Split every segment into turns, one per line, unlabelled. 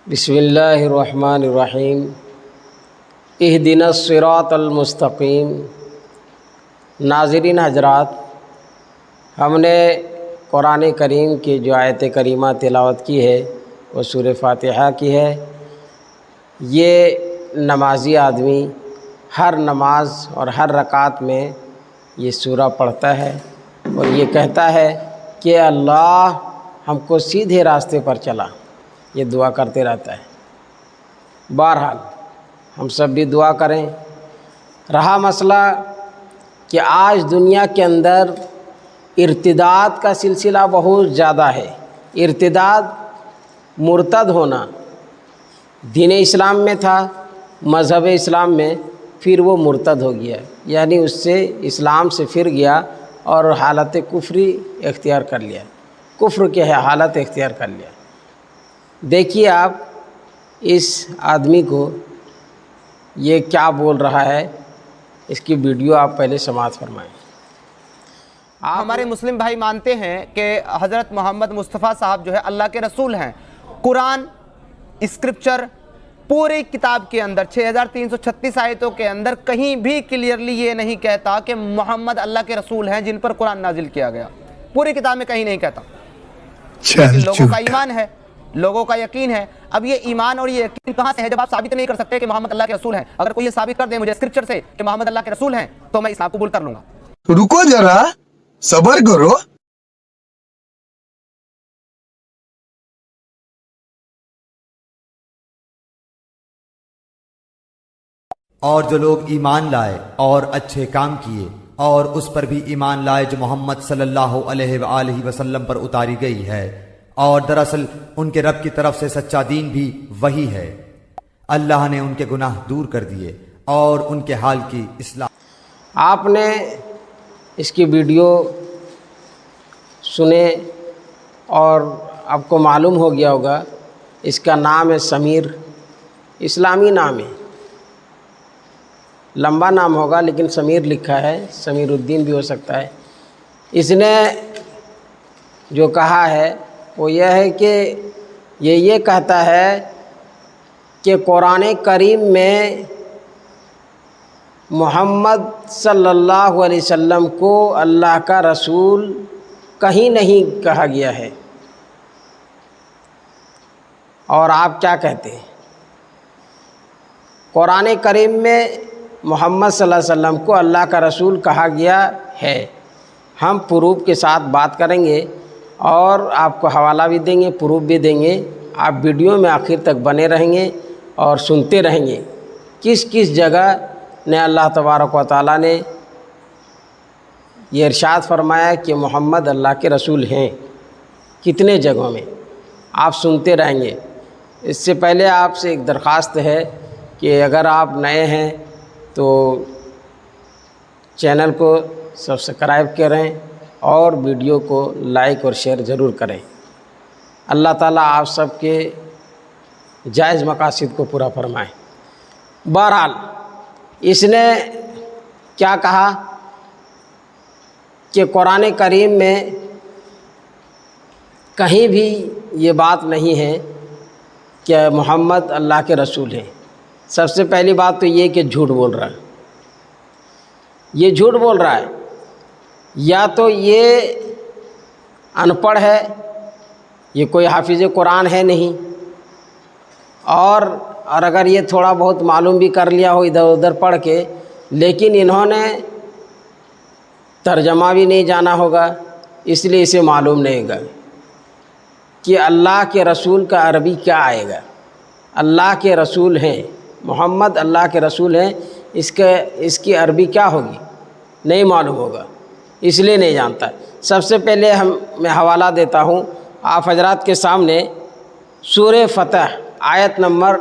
بسم اللہ الرحمن الرحیم اہدنا الصراط المستقیم۔ ناظرین حضرات، ہم نے قرآن کریم کی جو آیت کریمہ تلاوت کی ہے وہ سورہ فاتحہ کی ہے۔ یہ نمازی آدمی ہر نماز اور ہر رکعت میں یہ سورہ پڑھتا ہے اور یہ کہتا ہے کہ اللہ ہم کو سیدھے راستے پر چلا، یہ دعا کرتے رہتا ہے۔ بہرحال ہم سب بھی دعا کریں۔ رہا مسئلہ کہ آج دنیا کے اندر ارتداد کا سلسلہ بہت زیادہ ہے۔ ارتداد مرتد ہونا دین اسلام میں تھا، مذہب اسلام میں، پھر وہ مرتد ہو گیا، یعنی اس سے اسلام سے پھر گیا اور حالت کفری اختیار کر لیا، کفر کے حالت اختیار کر لیا۔ دیکھیے آپ اس آدمی کو یہ کیا بول رہا ہے، اس کی ویڈیو آپ پہلے سماعت فرمائیں۔
ہمارے مسلم بھائی مانتے ہیں کہ حضرت محمد مصطفیٰ صاحب جو ہے اللہ کے رسول ہیں۔ قرآن اسکرپچر پوری کتاب کے اندر 6336 آیتوں کے اندر کہیں بھی کلیئرلی یہ نہیں کہتا کہ محمد اللہ کے رسول ہیں جن پر قرآن نازل کیا گیا۔ پوری کتاب میں کہیں نہیں کہتا، لیکن لوگوں کا ایمان ہے، لوگوں کا یقین ہے۔ اب یہ ایمان اور یہ یقین کہاں سے ہے جب آپ ثابت نہیں کر سکتے کہ محمد اللہ کے رسول ہیں؟ اگر کوئی یہ ثابت کر دے مجھے اسکرپچر سے کہ محمد اللہ کے رسول ہیں تو میں اسلام قبول کر لوں گا۔
رکو ذرا، صبر کرو۔
اور جو لوگ ایمان لائے اور اچھے کام کیے اور اس پر بھی ایمان لائے جو محمد صلی اللہ علیہ وآلہ وسلم پر اتاری گئی ہے، اور دراصل ان کے رب کی طرف سے سچا دین بھی وہی ہے، اللہ نے ان کے گناہ دور کر دیے اور ان کے حال کی اصلاح۔
آپ نے اس کی ویڈیو سنے اور آپ کو معلوم ہو گیا ہوگا، اس کا نام ہے سمیر، اسلامی نام ہے، لمبا نام ہوگا لیکن سمیر لکھا ہے، سمیر الدین بھی ہو سکتا ہے۔ اس نے جو کہا ہے وہ یہ ہے کہ یہ کہتا ہے کہ قرآن کریم میں محمد صلی اللہ علیہ وسلم کو اللہ کا رسول کہیں نہیں کہا گیا ہے۔ اور آپ کیا کہتے ہیں؟ قرآن کریم میں محمد صلی اللہ علیہ وسلم کو اللہ کا رسول کہا گیا ہے۔ ہم پروف کے ساتھ بات کریں گے اور آپ کو حوالہ بھی دیں گے، پروف بھی دیں گے۔ آپ ویڈیو میں آخر تک بنے رہیں گے اور سنتے رہیں گے کس کس جگہ نے اللہ تبارک و تعالیٰ نے یہ ارشاد فرمایا کہ محمد اللہ کے رسول ہیں، کتنے جگہوں میں آپ سنتے رہیں گے۔ اس سے پہلے آپ سے ایک درخواست ہے کہ اگر آپ نئے ہیں تو چینل کو سبسکرائب کریں اور ویڈیو کو لائک اور شیئر ضرور کریں۔ اللہ تعالیٰ آپ سب کے جائز مقاصد کو پورا فرمائیں۔ بہرحال اس نے کیا کہا کہ قرآن کریم میں کہیں بھی یہ بات نہیں ہے کہ محمد اللہ کے رسول ہیں۔ سب سے پہلی بات تو یہ کہ جھوٹ بول رہا ہے، یہ جھوٹ بول رہا ہے، یا تو یہ ان پڑھ ہے، یہ کوئی حافظ قرآن ہے نہیں، اور اگر یہ تھوڑا بہت معلوم بھی کر لیا ہو ادھر ادھر پڑھ کے، لیکن انہوں نے ترجمہ بھی نہیں جانا ہوگا، اس لیے اسے معلوم نہیں ہوگا کہ اللہ کے رسول کا عربی کیا آئے گا۔ اللہ کے رسول ہیں، محمد اللہ کے رسول ہیں، اس کی عربی کیا ہوگی نہیں معلوم ہوگا، اس لیے نہیں جانتا۔ سب سے پہلے میں حوالہ دیتا ہوں آپ حضرات کے سامنے سورہ فتح آیت نمبر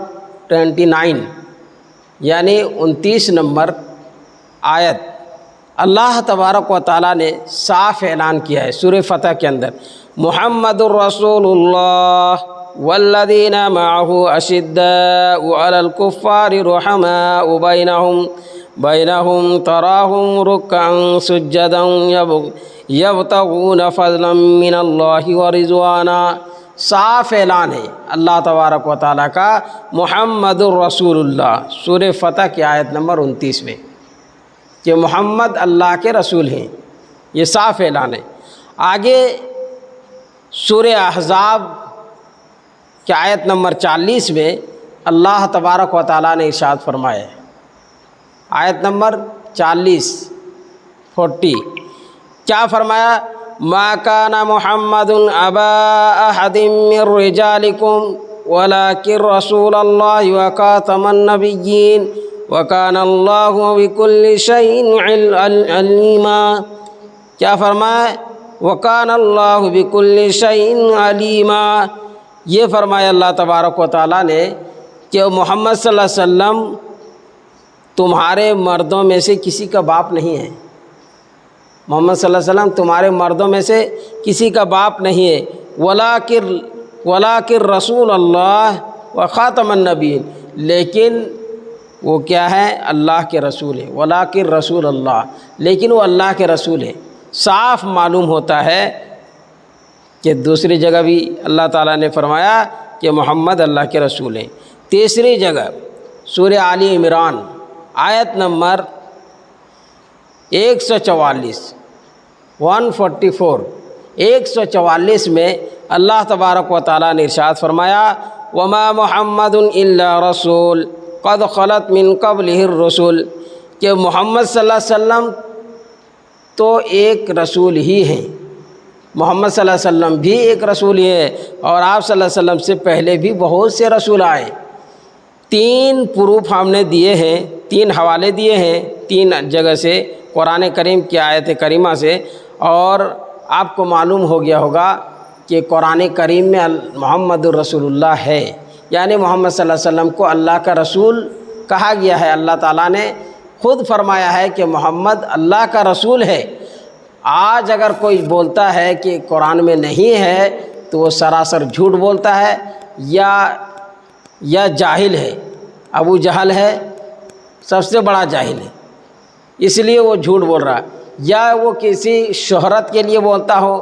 29 یعنی 29 نمبر آیت۔ اللہ تبارک و تعالیٰ نے صاف اعلان کیا ہے سورہ فتح کے اندر، محمد الرسول اللہ والذین معہ اشداء علی الکفار رحماء بینہم تراہم رکعا سجدا یبتغون فضلا من اللہ ورضوانا صاف اعلان ہے اللہ تبارک و تعالیٰ کا محمد الرسول اللہ، سورہ فتح کی آیت نمبر 29 میں، کہ محمد اللہ کے رسول ہیں، یہ صاف اعلان ہے۔ آگے سورہ احزاب کی آیت نمبر 40 میں اللہ تبارک و تعالیٰ نے ارشاد فرمایا ہے، آیت نمبر 40 کیا فرمایا؟ ما کان محمد ابا احد من رجالکم ولکن رسول اللہ وخاتم النبیین وکان اللہ بکل شیء علیما۔ کیا فرمایا؟ وکان اللہ بکل شیء علیما۔ یہ فرمایا اللہ تبارک و تعالیٰ نے کہ محمد صلی اللہ علیہ وسلم تمہارے مردوں میں سے کسی کا باپ نہیں ہے، محمد صلی اللہ علیہ وسلم تمہارے مردوں میں سے کسی کا باپ نہیں ہے، ولاکن رسول اللہ و خاتم النبیین، لیکن وہ کیا ہے؟ اللہ کے رسول ہے، ولاکن رسول اللہ، لیکن وہ اللہ کے رسول ہے۔ صاف معلوم ہوتا ہے کہ دوسری جگہ بھی اللہ تعالیٰ نے فرمایا کہ محمد اللہ کے رسول ہیں۔ تیسری جگہ سورہ آل عمران آیت نمبر 144 میں اللہ تبارک و تعالیٰ نے ارشاد فرمایا وما محمد الا رسول قد خلت من قبلہ الرسل، کہ محمد صلی اللہ علیہ وسلم تو ایک رسول ہی ہیں، محمد صلی اللہ علیہ وسلم بھی ایک رسول ہی ہے، اور آپ صلی اللہ علیہ وسلم سے پہلے بھی بہت سے رسول آئے۔ 3 پروف ہم نے دیے ہیں، 3 حوالے دیے ہیں 3 جگہ سے قرآن کریم کی آیت کریمہ سے، اور آپ کو معلوم ہو گیا ہوگا کہ قرآن کریم میں محمد الرسول اللہ ہے، یعنی محمد صلی اللہ علیہ وسلم کو اللہ کا رسول کہا گیا ہے۔ اللہ تعالیٰ نے خود فرمایا ہے کہ محمد اللہ کا رسول ہے۔ آج اگر کوئی بولتا ہے کہ قرآن میں نہیں ہے تو وہ سراسر جھوٹ بولتا ہے، یا جاہل ہے۔ ابو جہل ہے، سب سے بڑا جاہل ہے، اس لیے وہ جھوٹ بول رہا ہے، یا وہ کسی شہرت کے لیے بولتا ہو،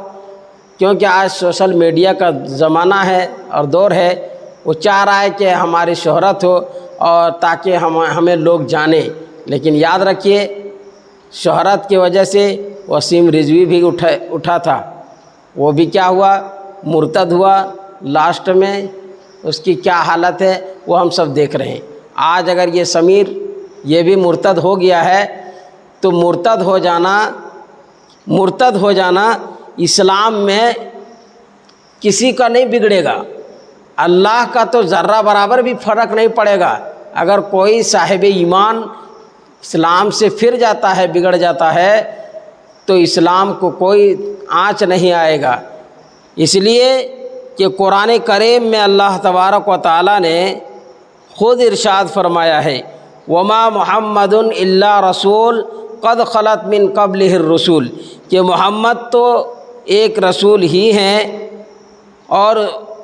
کیونکہ آج سوشل میڈیا کا زمانہ ہے اور دور ہے، وہ چاہ رہا ہے کہ ہماری شہرت ہو اور تاکہ ہمیں لوگ جانیں۔ لیکن یاد رکھیے شہرت کی وجہ سے وسیم رضوی بھی اٹھا تھا، وہ بھی کیا ہوا؟ مرتد ہوا، لاسٹ میں اس کی کیا حالت ہے وہ ہم سب دیکھ رہے ہیں۔ آج اگر یہ سمیر یہ بھی مرتد ہو گیا ہے تو مرتد ہو جانا اسلام میں کسی کا نہیں بگڑے گا، اللہ کا تو ذرہ برابر بھی فرق نہیں پڑے گا۔ اگر کوئی صاحب ایمان اسلام سے پھر جاتا ہے، بگڑ جاتا ہے، تو اسلام کو کوئی آنچ نہیں آئے گا۔ اس لیے کہ قرآن کریم میں اللہ تبارک و تعالیٰ نے خود ارشاد فرمایا ہے وما محمد الا رسول قد خلت من قبلہ الرسول، کہ محمد تو ایک رسول ہی ہیں اور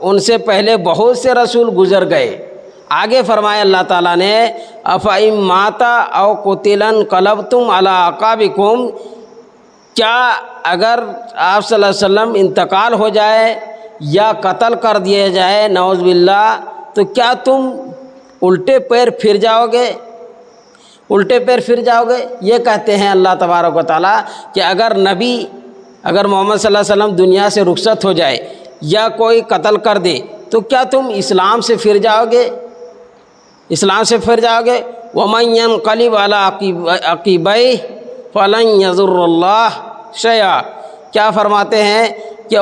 ان سے پہلے بہت سے رسول گزر گئے۔ آگے فرمایا اللہ تعالیٰ نے افئن مات او قتل انقلبتم علی اعقابکم، کیا اگر آپ صلی اللہ علیہ وسلم انتقال ہو جائے یا قتل کر دیا جائے نعوذ باللہ، تو کیا تم الٹے پیر پھر جاؤ گے؟ یہ کہتے ہیں اللہ تبارک و تعالیٰ کہ اگر محمد صلی اللہ علیہ وسلم دنیا سے رخصت ہو جائے یا کوئی قتل کر دے تو کیا تم اسلام سے پھر جاؤ گے؟ وَمَن يَنْقَلِبْ عَلَىٰ عَقِبَيْهِ فَلَن يَضُرَّ اللَّهَ شَيْئًا، کیا فرماتے ہیں کہ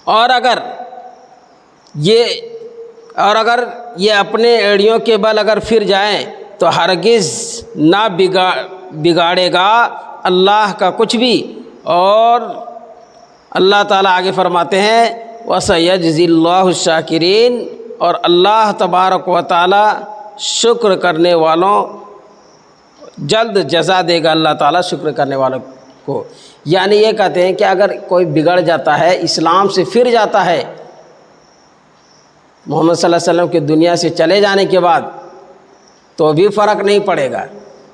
اور اگر یہ اپنے ایڑیوں کے بل اگر پھر جائیں تو ہرگز نہ بگاڑے گا اللہ کا کچھ بھی۔ اور اللہ تعالیٰ آگے فرماتے ہیں وَسَيَجْزِي اللَّهُ الشَّاكِرِينَ، اور اللہ تبارک و تعالیٰ شکر کرنے والوں جلد جزا دے گا، اللہ تعالیٰ شکر کرنے والوں کو۔ یعنی یہ کہتے ہیں کہ اگر کوئی بگڑ جاتا ہے، اسلام سے پھر جاتا ہے محمد صلی اللہ علیہ وسلم کے دنیا سے چلے جانے کے بعد، تو بھی فرق نہیں پڑے گا۔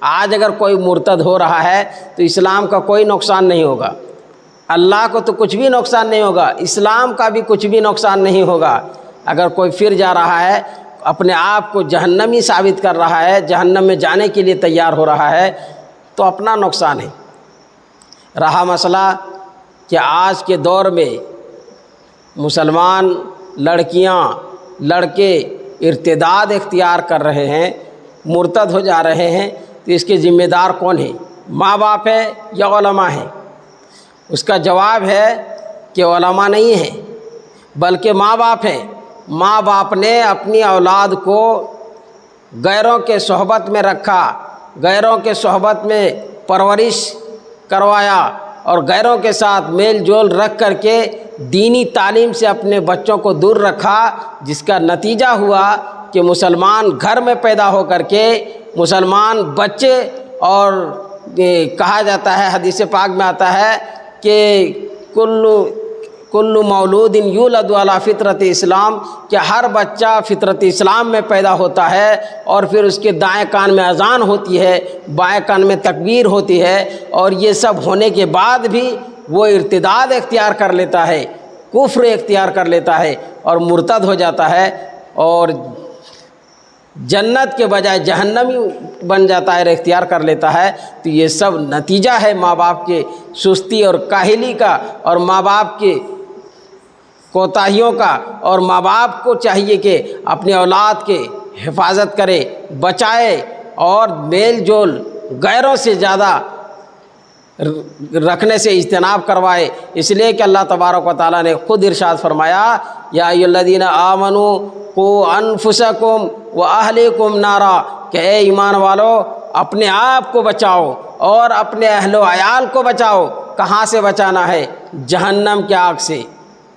آج اگر کوئی مرتد ہو رہا ہے تو اسلام کا کوئی نقصان نہیں ہوگا، اللہ کو تو کچھ بھی نقصان نہیں ہوگا، اسلام کا بھی کچھ بھی نقصان نہیں ہوگا۔ اگر کوئی پھر جا رہا ہے، اپنے آپ کو جہنمی ثابت کر رہا ہے، جہنم میں جانے کے لیے تیار ہو رہا ہے، تو اپنا نقصان ہے۔ رہا مسئلہ کہ آج کے دور میں مسلمان لڑکیاں لڑکے ارتداد اختیار کر رہے ہیں، مرتد ہو جا رہے ہیں، تو اس کے ذمہ دار کون ہیں؟ ماں باپ ہے یا علماء ہیں؟ اس کا جواب ہے کہ علماء نہیں ہیں بلکہ ماں باپ ہیں۔ ماں باپ نے اپنی اولاد کو غیروں کے صحبت میں رکھا، غیروں کے صحبت میں پرورش کروایا اور غیروں کے ساتھ میل جول رکھ کر کے دینی تعلیم سے اپنے بچوں کو دور رکھا، جس کا نتیجہ ہوا کہ مسلمان گھر میں پیدا ہو کر کے مسلمان بچے، اور کہا جاتا ہے، حدیث پاک میں آتا ہے کہ کل مولود یولد علی فطرت اسلام، کہ ہر بچہ فطرت اسلام میں پیدا ہوتا ہے، اور پھر اس کے دائیں کان میں اذان ہوتی ہے، بائیں کان میں تکبیر ہوتی ہے، اور یہ سب ہونے کے بعد بھی وہ ارتداد اختیار کر لیتا ہے، کفر اختیار کر لیتا ہے اور مرتد ہو جاتا ہے، اور جنت کے بجائے جہنمی بن جاتا ہے، اختیار کر لیتا ہے۔ تو یہ سب نتیجہ ہے ماں باپ کے سستی اور کاہلی کا، اور ماں باپ کے کوتاہیوں کا، اور ماں باپ کو چاہیے کہ اپنے اولاد کے حفاظت کرے، بچائے، اور میل جول غیروں سے زیادہ رکھنے سے اجتناب کروائے۔ اس لیے کہ اللہ تبارک و تعالیٰ نے خود ارشاد فرمایا، یا ایھا الذین آمنوا قوا انفسکم واہلیکم نارا، کہ اے ایمان والو اپنے آپ کو بچاؤ اور اپنے اہل و عیال کو بچاؤ۔ کہاں سے بچانا ہے؟ جہنم کی آگ سے۔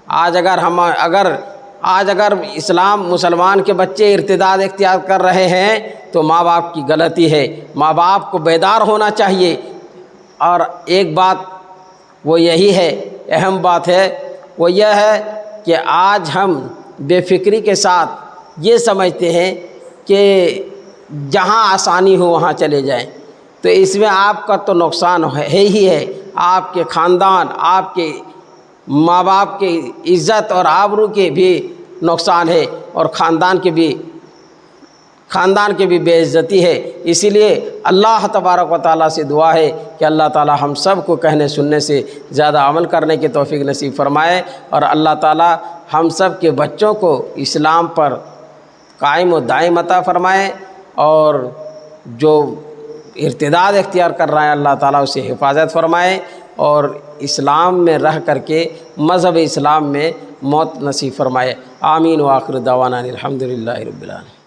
آج اگر اسلام مسلمان کے بچے ارتداد اختیار کر رہے ہیں تو ماں باپ کی غلطی ہے، ماں باپ کو بیدار ہونا چاہیے۔ اور ایک بات وہ یہی ہے، اہم بات ہے، وہ یہ ہے کہ آج ہم بے فکری کے ساتھ یہ سمجھتے ہیں کہ جہاں آسانی ہو وہاں چلے جائیں، تو اس میں آپ کا تو نقصان ہے ہی ہے، آپ کے خاندان، آپ کے ماں باپ کی عزت اور آبرو کے بھی نقصان ہے، اور خاندان کی بھی بے عزتی ہے۔ اسی لیے اللہ تبارک و تعالیٰ سے دعا ہے کہ اللہ تعالیٰ ہم سب کو کہنے سننے سے زیادہ عمل کرنے کی توفیق نصیب فرمائے، اور اللہ تعالیٰ ہم سب کے بچوں کو اسلام پر قائم و دائم عطا فرمائے، اور جو ارتداد اختیار کر رہا ہے اللہ تعالیٰ اسے حفاظت فرمائے، اور اسلام میں رہ کر کے مذہب اسلام میں موت نصیب فرمائے۔ آمین، وآخر دعوانا الحمدللہ رب العالمین۔